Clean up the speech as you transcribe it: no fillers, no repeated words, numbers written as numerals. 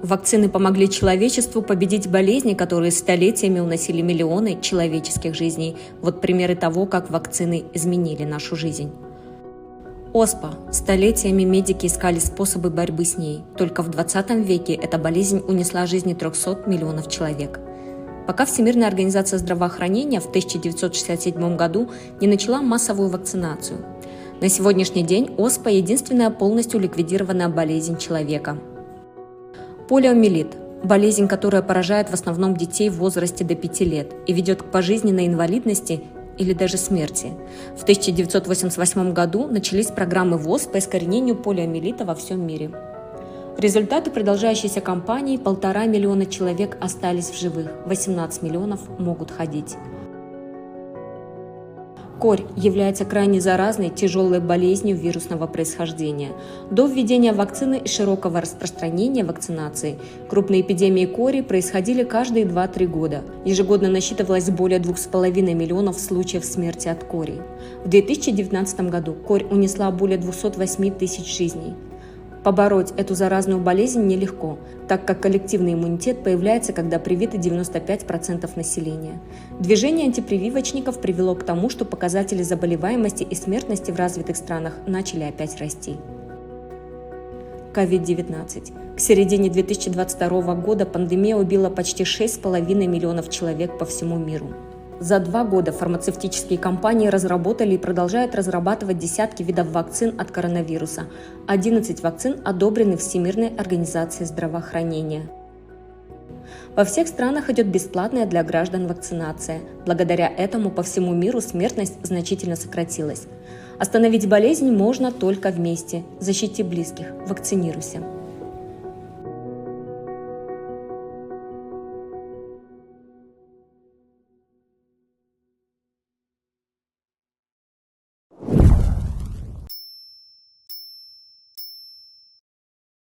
Вакцины помогли человечеству победить болезни, которые столетиями уносили миллионы человеческих жизней. Вот примеры того, как вакцины изменили нашу жизнь. Оспа. Столетиями медики искали способы борьбы с ней. Только в 20 веке эта болезнь унесла жизни 300 миллионов человек. Пока Всемирная организация здравоохранения в 1967 году не начала массовую вакцинацию. На сегодняшний день оспа – единственная полностью ликвидированная болезнь человека. Полиомиелит – болезнь, которая поражает в основном детей в возрасте до 5 лет и ведет к пожизненной инвалидности или даже смерти. В 1988 году начались программы ВОЗ по искоренению полиомиелита во всем мире. Результаты продолжающейся кампании – 1,5 миллиона человек остались в живых, 18 миллионов могут ходить. Корь является крайне заразной, тяжелой болезнью вирусного происхождения. До введения вакцины и широкого распространения вакцинации крупные эпидемии кори происходили каждые 2-3 года. Ежегодно насчитывалось более 2,5 миллионов случаев смерти от кори. В 2019 году корь унесла более 208 тысяч жизней. Побороть эту заразную болезнь нелегко, так как коллективный иммунитет появляется, когда привиты 95% населения. Движение антипрививочников привело к тому, что показатели заболеваемости и смертности в развитых странах начали опять расти. COVID-19. К середине 2022 года пандемия убила почти 6,5 миллионов человек по всему миру. За 2 года фармацевтические компании разработали и продолжают разрабатывать десятки видов вакцин от коронавируса. 11 вакцин одобрены Всемирной организацией здравоохранения. Во всех странах идет бесплатная для граждан вакцинация. Благодаря этому по всему миру смертность значительно сократилась. Остановить болезнь можно только вместе. Защити близких. Вакцинируйся.